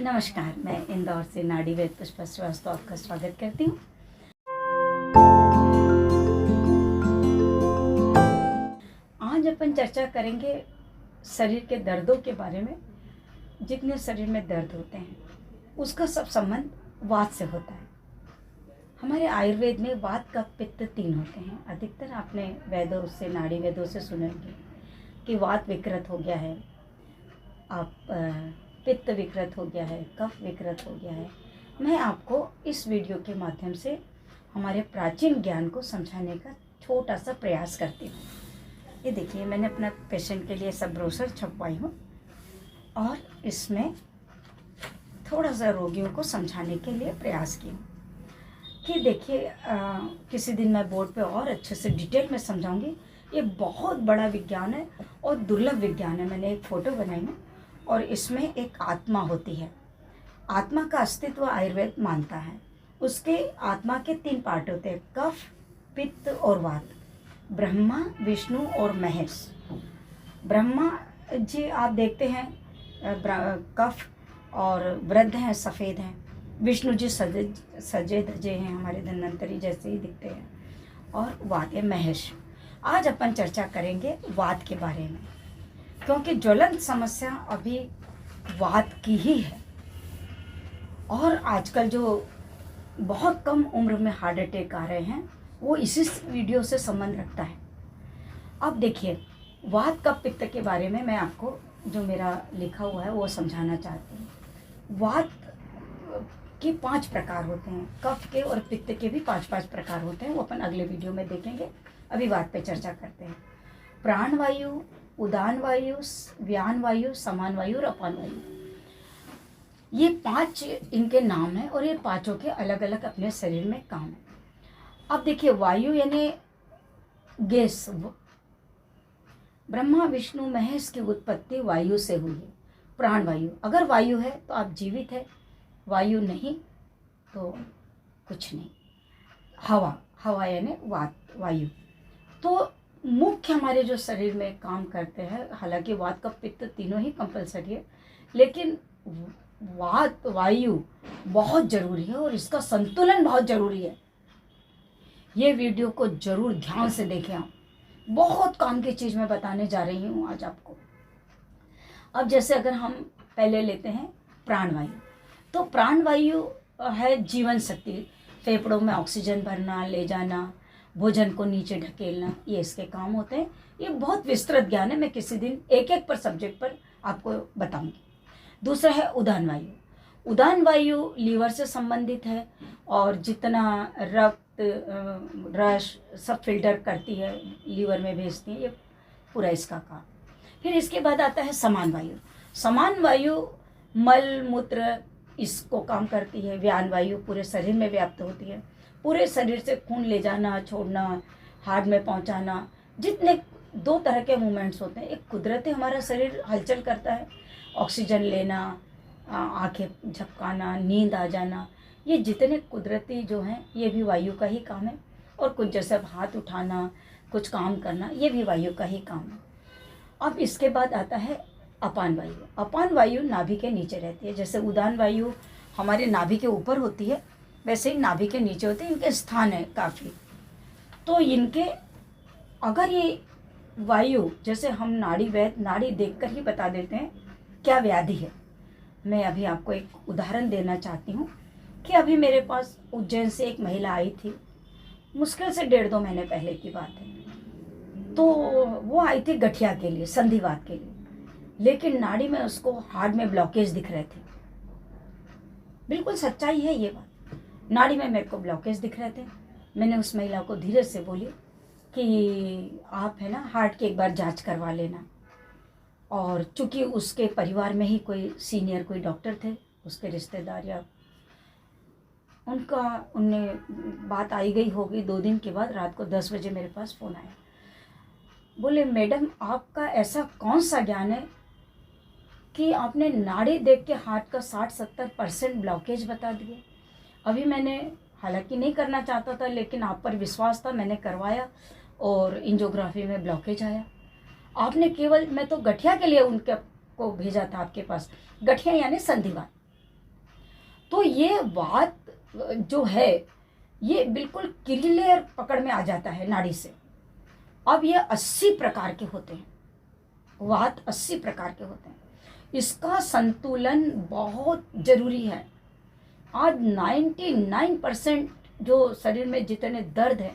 नमस्कार, मैं इंदौर से नाड़ी वैद्य पुष्पा श्रीवास्तव आपका स्वागत करती हूँ। आज अपन चर्चा करेंगे शरीर के दर्दों के बारे में। जितने शरीर में दर्द होते हैं उसका सब संबंध वात से होता है। हमारे आयुर्वेद में वात का पित्त 3 होते हैं। अधिकतर आपने वैद्यों से, नाड़ी वैद्यों से सुनेंगे कि वात विकृत हो गया है, पित्त विकृत हो गया है, कफ विकृत हो गया है। मैं आपको इस वीडियो के माध्यम से हमारे प्राचीन ज्ञान को समझाने का छोटा सा प्रयास करती हूँ। ये देखिए, मैंने अपना पेशेंट के लिए सब ब्रोशर छपवाई हूँ और इसमें थोड़ा सा रोगियों को समझाने के लिए प्रयास की हूँ कि देखिए, किसी दिन मैं बोर्ड पे और अच्छे से डिटेल में समझाऊंगी। ये बहुत बड़ा विज्ञान है और दुर्लभ विज्ञान है। मैंने एक फ़ोटो बनाई है और इसमें एक आत्मा होती है। आत्मा का अस्तित्व आयुर्वेद मानता है। उसके आत्मा के 3 पार्ट होते हैं, कफ, पित्त और वात। ब्रह्मा, विष्णु और महेश। ब्रह्मा जी आप देखते हैं कफ और वृद्ध हैं, सफ़ेद हैं। विष्णु जी सजे धजे हैं, हमारे धन्वंतरी जैसे ही दिखते हैं। और वात है महेश। आज अपन चर्चा करेंगे वात के बारे में, क्योंकि ज्वलंत समस्या अभी वात की ही है। और आजकल जो बहुत कम उम्र में हार्ट अटैक आ रहे हैं वो इसी वीडियो से संबंध रखता है। अब देखिए, वात का पित्त के बारे में मैं आपको जो मेरा लिखा हुआ है वो समझाना चाहती हूँ। वात के 5 प्रकार होते हैं, कफ के और पित्त के भी 5 प्रकार होते हैं। वो अपन अगले वीडियो में देखेंगे। अभी वात पे चर्चा करते हैं। प्राण वायु, उदान वायु, व्यान वायु, समान वायु और अपान वायु, ये 5 इनके नाम हैं और ये 5 के अलग अलग अपने शरीर में काम है। अब देखिए, वायु यानी गैस। ब्रह्मा, विष्णु, महेश की उत्पत्ति वायु से हुई है। प्राण वायु, अगर वायु है तो आप जीवित है, वायु नहीं तो कुछ नहीं। हवा, हवा यानी वात, वायु। तो मुख्य हमारे जो शरीर में काम करते हैं, हालांकि वात का पित्त तीनों ही कंपलसरी है, लेकिन वात वायु बहुत ज़रूरी है और इसका संतुलन बहुत ज़रूरी है। ये वीडियो को ज़रूर ध्यान से देखें आप। बहुत काम की चीज़ मैं बताने जा रही हूँ आज आपको। अब जैसे अगर हम पहले लेते हैं प्राणवायु, तो प्राणवायु है जीवन शक्ति। फेफड़ों में ऑक्सीजन भरना, ले जाना, भोजन को नीचे ढकेलना, ये इसके काम होते हैं। ये बहुत विस्तृत ज्ञान है, मैं किसी दिन एक पर सब्जेक्ट पर आपको बताऊंगी। दूसरा है उदान वायु। उदान वायु लीवर से संबंधित है और जितना रक्त, रस सब फिल्टर करती है, लीवर में भेजती है, ये पूरा इसका काम। फिर इसके बाद आता है समान वायु। समान वायु मल मूत्र इसको काम करती है। व्यान वायु पूरे शरीर में व्याप्त होती है। पूरे शरीर से खून ले जाना, छोड़ना, हार्ट में पहुंचाना, जितने 2 तरह के मूवमेंट्स होते हैं। एक कुदरती हमारा शरीर हलचल करता है, ऑक्सीजन लेना, आंखें झपकाना, नींद आ जाना, ये जितने कुदरती जो हैं ये भी वायु का ही काम है। और कुछ जैसे हाथ उठाना, कुछ काम करना, ये भी वायु का ही काम है। अब इसके बाद आता है अपान वायु। अपान वायु नाभि के नीचे रहती है। जैसे उदान वायु हमारे नाभि के ऊपर होती है, वैसे ही नाभि के नीचे होते हैं। इनके स्थान है काफ़ी। तो इनके अगर ये वायु, जैसे हम नाड़ी वैद्य नाड़ी देखकर ही बता देते हैं क्या व्याधि है। मैं अभी आपको एक उदाहरण देना चाहती हूँ कि अभी मेरे पास उज्जैन से एक महिला आई थी, मुश्किल से 1.5-2 महीने पहले की बात है। तो वो आई थी गठिया के लिए, संधिवात के लिए, लेकिन नाड़ी में उसको हार्ट में ब्लॉकेज दिख रहे थे। बिल्कुल सच्चाई है ये बात। नाड़ी में मेरे को ब्लॉकेज दिख रहे थे। मैंने उस महिला को धीरे से बोली कि आप है ना हार्ट की एक बार जांच करवा लेना। और चूंकि उसके परिवार में ही कोई सीनियर कोई डॉक्टर थे, उसके रिश्तेदार या उनने बात आई गई होगी। 2 दिन के बाद रात को 10 बजे मेरे पास फ़ोन आया। बोले, मैडम आपका ऐसा कौन सा ज्ञान है कि आपने नाड़ी देख के हार्ट का 60-70% ब्लॉकेज बता दिए। अभी मैंने हालांकि नहीं करना चाहता था, लेकिन आप पर विश्वास था, मैंने करवाया और एंजियोग्राफी में ब्लॉकेज आया। आपने केवल, मैं तो गठिया के लिए उनके को भेजा था आपके पास। गठिया यानी संधिवात। तो ये वात जो है ये बिल्कुल क्लियर पकड़ में आ जाता है नाड़ी से। अब ये 80 प्रकार के होते हैं, वात 80 प्रकार के होते हैं। इसका संतुलन बहुत जरूरी है। आज 99% जो शरीर में जितने दर्द है,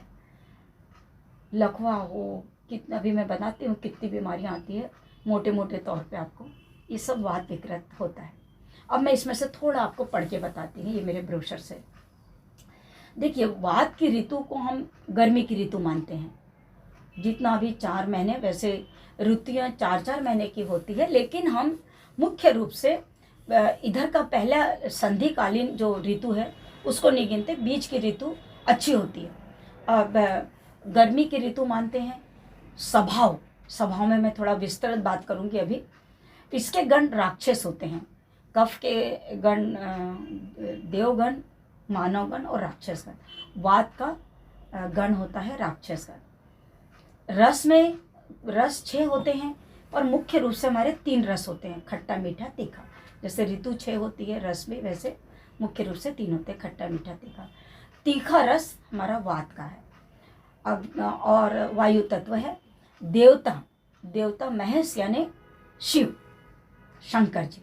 लकवा हो, कितना भी मैं बताती हूँ कितनी बीमारियाँ आती है मोटे मोटे तौर पे आपको, ये सब वात विकृत होता है। अब मैं इसमें से थोड़ा आपको पढ़ के बताती हूँ, ये मेरे ब्रोशर से। देखिए, वात की ऋतु को हम गर्मी की ऋतु मानते हैं। जितना भी 4 महीने, वैसे ऋतुएं 4-4 महीने की होती है, लेकिन हम मुख्य रूप से इधर का पहला संधिकालीन जो ऋतु है उसको नहीं गिनते, बीच की ऋतु अच्छी होती है। अब गर्मी की ऋतु मानते हैं। स्वभाव में मैं थोड़ा विस्तृत बात करूंगी अभी। इसके गण राक्षस होते हैं। कफ के गण देवगण, मानवगण और राक्षस गण। वात का गण होता है राक्षस गण। रस में रस 6 होते हैं और मुख्य रूप से हमारे 3 रस होते हैं, खट्टा, मीठा, तीखा। जैसे ऋतु 6 होती है, रस भी वैसे मुख्य रूप से 3 होते हैं, खट्टा, मीठा, तीखा। तीखा रस हमारा वात का है। अब और वायु तत्व है। देवता महेश यानी शिव, शंकर जी।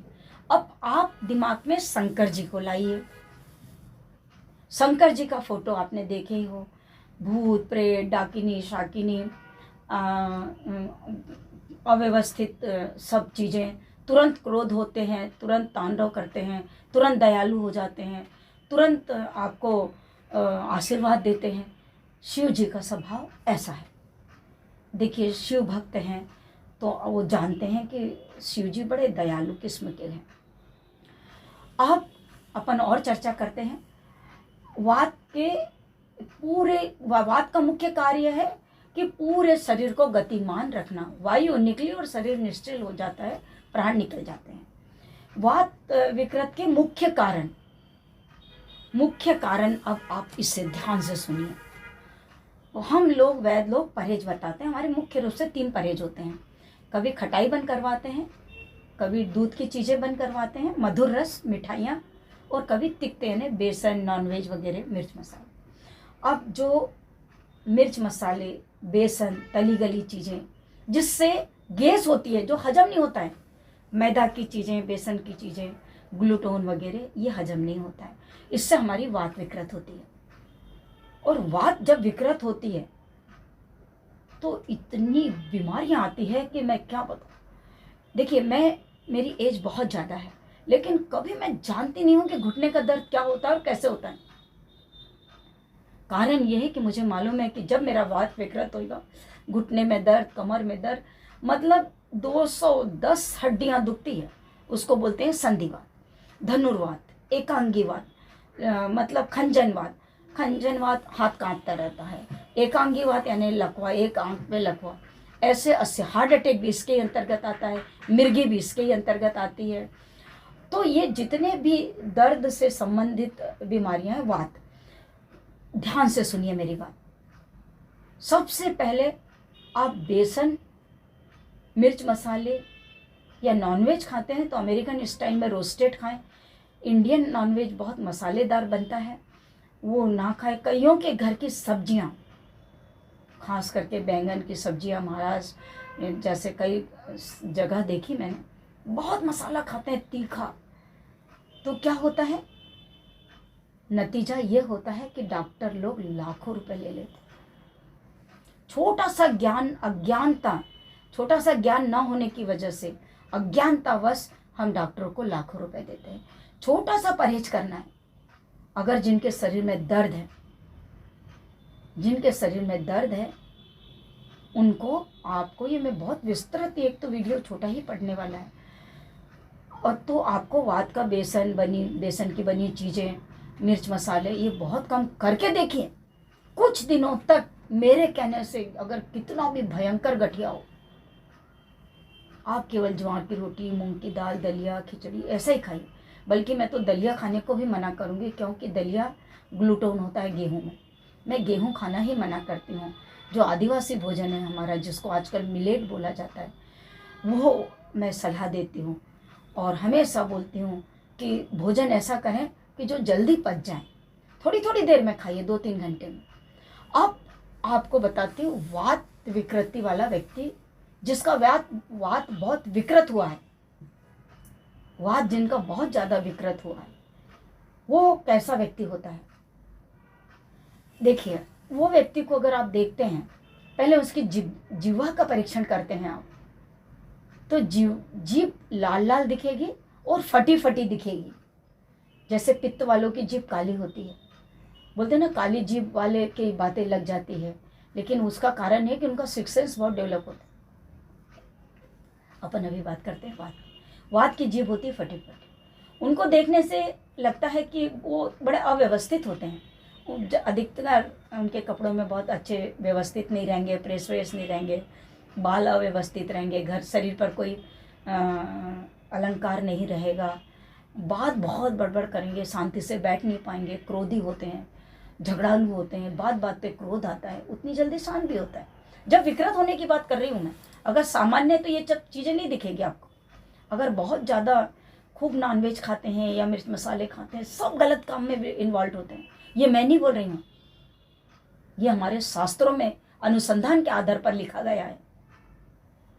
अब आप दिमाग में शंकर जी को लाइए। शंकर जी का फोटो आपने देखे ही हो। भूत प्रेत, डाकिनी, शाकिनी, अव्यवस्थित सब चीज़ें, तुरंत क्रोध होते हैं, तुरंत तांडव करते हैं, तुरंत दयालु हो जाते हैं, तुरंत आपको आशीर्वाद देते हैं। शिव जी का स्वभाव ऐसा है। देखिए, शिव भक्त हैं तो वो जानते हैं कि शिव जी बड़े दयालु किस्म के हैं। अब अपन और चर्चा करते हैं। वात का मुख्य कार्य है कि पूरे शरीर को गतिमान रखना। वायु निकली और शरीर निश्चल हो जाता है, प्राण निकल जाते हैं। वात विकृत के मुख्य कारण अब आप इससे ध्यान से सुनिए। हम लोग वैद्य लोग परहेज बताते हैं। हमारे मुख्य रूप से 3 परहेज होते हैं। कभी खटाई बंद करवाते हैं, कभी दूध की चीज़ें बंद करवाते हैं, मधुर रस, मिठाइयाँ, और कभी तिखते यानी बेसन, नॉनवेज वगैरह, मिर्च मसाला। अब जो मिर्च मसाले, बेसन, तली गली चीज़ें जिससे गैस होती है, जो हजम नहीं होता है, मैदा की चीज़ें, बेसन की चीज़ें, ग्लूटोन वगैरह, ये हजम नहीं होता है। इससे हमारी वात विकृत होती है। और वात जब विकृत होती है तो इतनी बीमारियां आती है कि मैं क्या बताऊं। देखिए, मेरी एज बहुत ज़्यादा है, लेकिन कभी मैं जानती नहीं हूं कि घुटने का दर्द क्या होता है और कैसे होता है। कारण यह है कि मुझे मालूम है कि जब मेरा वात विकृत होगा, घुटने में दर्द, कमर में दर्द, मतलब 210 हड्डियां दुखती है, उसको बोलते हैं संधिवात, धनुर्वात, एकांगीवात, मतलब खंजनवात हाथ कांपता रहता है, एकांगीवात यानी लकवा, एक आंख में लकवा, ऐसे 80। हार्ट अटैक भी इसके ही अंतर्गत आता है, मिर्गी भी इसके ही अंतर्गत आती है। तो ये जितने भी दर्द से संबंधित बीमारियां हैं, वात, ध्यान से सुनिए मेरी बात। सबसे पहले आप बेसन, मिर्च मसाले या नॉनवेज खाते हैं तो अमेरिकन स्टाइल में रोस्टेड खाएं। इंडियन नॉनवेज बहुत मसालेदार बनता है, वो ना खाएं। कईयों के घर की सब्जियां, खास करके बैंगन की सब्जियां, महाराज जैसे कई जगह देखी मैंने, बहुत मसाला खाते हैं, तीखा। तो क्या होता है, नतीजा ये होता है कि डॉक्टर लोग लाखों रुपए ले लेते। छोटा सा ज्ञान ना होने की वजह से, अज्ञानतावश हम डॉक्टरों को लाखों रुपए देते हैं। छोटा सा परहेज करना है। अगर जिनके शरीर में दर्द है उनको, आपको, ये मैं बहुत विस्तृत, एक तो वीडियो छोटा ही पढ़ने वाला है, और तो आपको वात का बेसन की बनी चीज़ें, मिर्च मसाले, ये बहुत कम करके देखिए। कुछ दिनों तक मेरे कहने से, अगर कितना भी भयंकर गठिया हो, आप केवल ज्वार की रोटी, मूंग की दाल, दलिया, खिचड़ी ऐसा ही खाइए। बल्कि मैं तो दलिया खाने को भी मना करूँगी, क्योंकि दलिया ग्लूटोन होता है गेहूं में। मैं गेहूं खाना ही मना करती हूँ। जो आदिवासी भोजन है हमारा, जिसको आजकल मिलेट बोला जाता है, वो मैं सलाह देती हूँ और हमेशा बोलती हूँ कि भोजन ऐसा करें कि जो जल्दी पच जाए। थोड़ी थोड़ी देर में खाइए, 2-3 घंटे में। अब आपको बताती हूँ, वात विकृति वाला व्यक्ति जिसका वात बहुत विकृत हुआ है, वात जिनका बहुत ज़्यादा विकृत हुआ है, वो कैसा व्यक्ति होता है। देखिए, वो व्यक्ति को अगर आप देखते हैं, पहले उसकी जीवा का परीक्षण करते हैं आप, तो जीभ लाल लाल दिखेगी और फटी फटी दिखेगी। जैसे पित्त वालों की जीभ काली होती है, बोलते हैं ना काली जीभ वाले की बातें लग जाती है, लेकिन उसका कारण है कि उनका सिक्स सेंस बहुत डेवलप होता है। अपन अभी बात करते हैं वात की जीभ होती है फटी फटी। उनको देखने से लगता है कि वो बड़े अव्यवस्थित होते हैं। अधिकतर उनके कपड़ों में बहुत अच्छे व्यवस्थित नहीं रहेंगे, प्रेस व्रेस नहीं रहेंगे, बाल अव्यवस्थित रहेंगे, घर शरीर पर कोई अलंकार नहीं रहेगा, बात बहुत बड़बड़ करेंगे, शांति से बैठ नहीं पाएंगे, क्रोधी होते हैं, झगड़ालू होते हैं, बात बात पे क्रोध आता है, उतनी जल्दी शांत भी होता है। जब विकृत होने की बात कर रही हूँ मैं, अगर सामान्य तो ये सब चीज़ें नहीं दिखेगी आपको। अगर बहुत ज़्यादा खूब नॉनवेज खाते हैं या मिर्च मसाले खाते हैं, सब गलत काम में इन्वॉल्व होते हैं। ये मैं नहीं बोल रही हूँ, ये हमारे शास्त्रों में अनुसंधान के आधार पर लिखा गया है।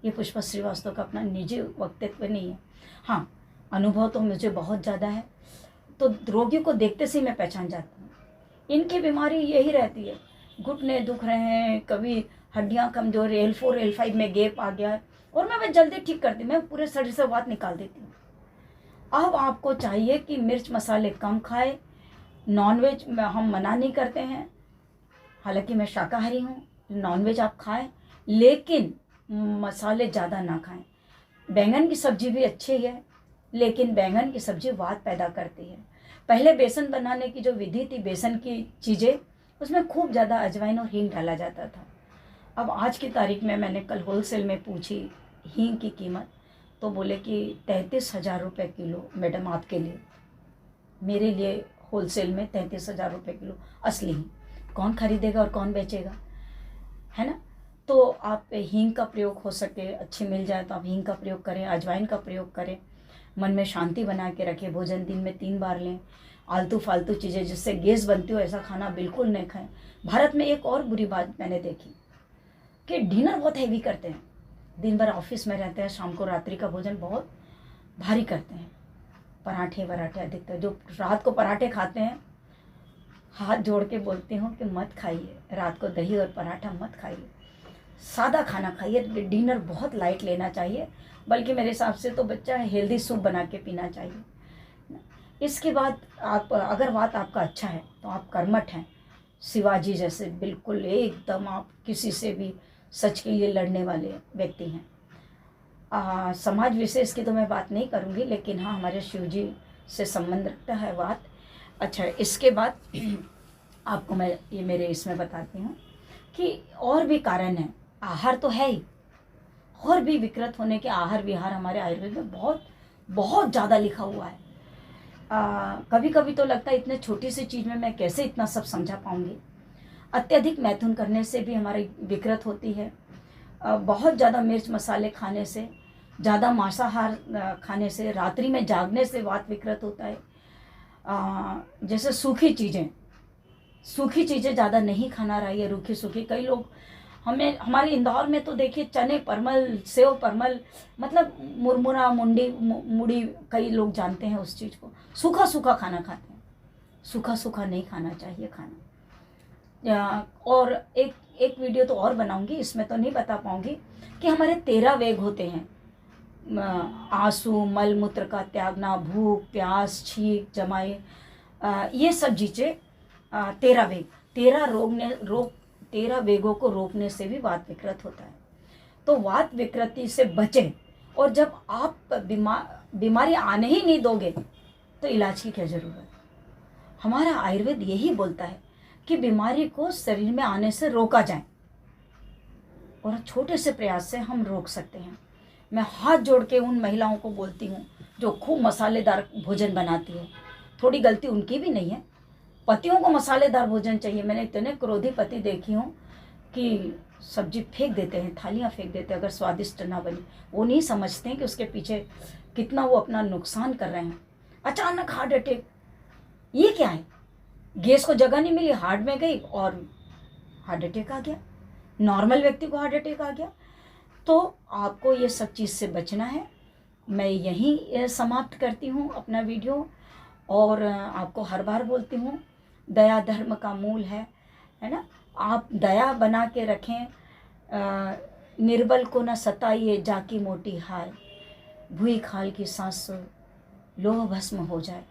ये पुष्पा श्रीवास्तव का अपना निजी वक्तव्य नहीं है। हाँ, अनुभव तो मुझे बहुत ज़्यादा है, तो रोगियों को देखते से मैं पहचान जाती हूँ। इनकी बीमारी यही रहती है, घुटने दुख रहे हैं, कभी हड्डियाँ कमजोर, L4 L5 में गैप आ गया है, और मैं जल्दी ठीक करती हूँ, मैं पूरे शरीर से वात निकाल देती हूँ। अब आपको चाहिए कि मिर्च मसाले कम खाए, नॉनवेज में हम मना नहीं करते हैं, हालांकि मैं शाकाहारी हूँ, नॉनवेज आप खाएं, लेकिन मसाले ज़्यादा ना खाएं। बैंगन की सब्जी भी अच्छी है, लेकिन बैंगन की सब्जी वात पैदा करती है। पहले बेसन बनाने की जो विधि थी, बेसन की चीज़ें, उसमें खूब ज़्यादा अजवाइन और हींग डाला जाता था। अब आज की तारीख में मैंने कल होलसेल में पूछी हींग की कीमत, तो बोले कि 33,000 रुपये किलो। मैडम आपके लिए, मेरे लिए होलसेल में 33,000 रुपये किलो असली हींग, कौन खरीदेगा और कौन बेचेगा, है ना। तो आप हींग का प्रयोग हो सके, अच्छी मिल जाए तो आप हींग का प्रयोग करें, अजवाइन का प्रयोग करें, मन में शांति बना के रखें, भोजन दिन में 3 बार लें। आलतू फालतू चीज़ें जिससे गैस बनती हो ऐसा खाना बिल्कुल नहीं खाएं। भारत में एक और बुरी बात मैंने देखी कि डिनर बहुत हैवी करते हैं, दिन भर ऑफिस में रहते हैं, शाम को रात्रि का भोजन बहुत भारी करते हैं, पराठे वराठे अधिकतर। जो रात को पराठे खाते हैं, हाथ जोड़ के बोलती हूँ कि मत खाइए, रात को दही और पराठा मत खाइए, सादा खाना खाइए। डिनर बहुत लाइट लेना चाहिए, बल्कि मेरे हिसाब से तो बच्चा हेल्दी सूप बना के पीना चाहिए। इसके बाद आप, अगर वात आपका अच्छा है तो आप कर्मठ हैं, शिवाजी जैसे बिल्कुल एकदम आप किसी से भी सच के लिए लड़ने वाले व्यक्ति हैं। समाज विशेष की तो मैं बात नहीं करूँगी, लेकिन हाँ, हमारे शिव जी से संबंध रखता है वात। अच्छा, इसके बाद आपको मैं ये मेरे इसमें बताती हूँ कि और भी कारण है, आहार तो है ही, और भी विकृत होने के आहार विहार हमारे आयुर्वेद में बहुत बहुत ज़्यादा लिखा हुआ है। कभी कभी तो लगता है इतने छोटी सी चीज़ में मैं कैसे इतना सब समझा पाऊँगी। अत्यधिक मैथुन करने से भी हमारी विकृत होती है, बहुत ज़्यादा मिर्च मसाले खाने से, ज़्यादा मांसाहार खाने से, रात्रि में जागने से वात विकृत होता है। जैसे सूखी चीज़ें ज़्यादा नहीं खाना रही है, रूखी सूखी। कई लोग हमारे इंदौर में तो देखिए चने परमल, सेव परमल, मतलब मुरमुरा मुड़ी, कई लोग जानते हैं उस चीज़ को, सूखा सूखा खाना खाते हैं। सूखा सूखा नहीं खाना चाहिए खाना। और एक वीडियो तो और बनाऊंगी, इसमें तो नहीं बता पाऊंगी कि हमारे 13 वेग होते हैं, आंसू, मल मूत्र का त्यागना, भूख, प्यास, छींक, जमाए, ये सब चीज़ें 13 वेग, 13 वेगों को रोकने से भी वात विकृत होता है। तो वात विकृति से बचें, और जब आप बीमारी आने ही नहीं दोगे तो इलाज की क्या ज़रूरत। हमारा आयुर्वेद यही बोलता है कि बीमारी को शरीर में आने से रोका जाए, और छोटे से प्रयास से हम रोक सकते हैं। मैं हाथ जोड़ के उन महिलाओं को बोलती हूँ जो खूब मसालेदार भोजन बनाती है, थोड़ी गलती उनकी भी नहीं है, पतियों को मसालेदार भोजन चाहिए। मैंने इतने क्रोधी पति देखी हूँ कि सब्जी फेंक देते हैं, थालियाँ फेंक देते हैं अगर स्वादिष्ट ना बनी। वो नहीं समझते हैं कि उसके पीछे कितना वो अपना नुकसान कर रहे हैं। अचानक हार्ट अटैक, ये क्या है? गैस को जगह नहीं मिली, हार्ट में गई और हार्ट अटैक आ गया, नॉर्मल व्यक्ति को हार्ट अटैक आ गया। तो आपको ये सब चीज़ से बचना है। मैं यहीं समाप्त करती हूँ अपना वीडियो, और आपको हर बार बोलती हूँ, दया धर्म का मूल है ना। आप दया बना के रखें। निर्बल को न सताइए, जाकी मोटी हाय, भूई खाल की सांस लोह भस्म हो जाए।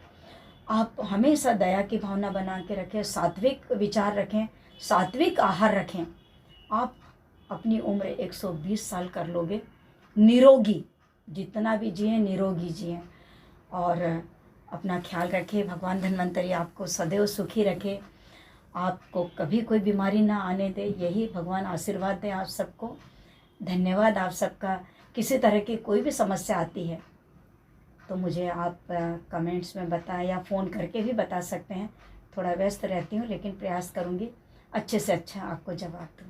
आप हमेशा दया की भावना बना के रखें, सात्विक विचार रखें, सात्विक आहार रखें। आप अपनी उम्र 120 साल कर लोगे, निरोगी, जितना भी जिए निरोगी जिए। और अपना ख्याल रखें। भगवान धन्वंतरी आपको सदैव सुखी रखे, आपको कभी कोई बीमारी ना आने दे, यही भगवान आशीर्वाद दें आप सबको। धन्यवाद आप सबका। किसी तरह की कोई भी समस्या आती है तो मुझे आप कमेंट्स में बताएं या फ़ोन करके भी बता सकते हैं। थोड़ा व्यस्त रहती हूँ, लेकिन प्रयास करूँगी अच्छे से अच्छा आपको जवाब दूँ।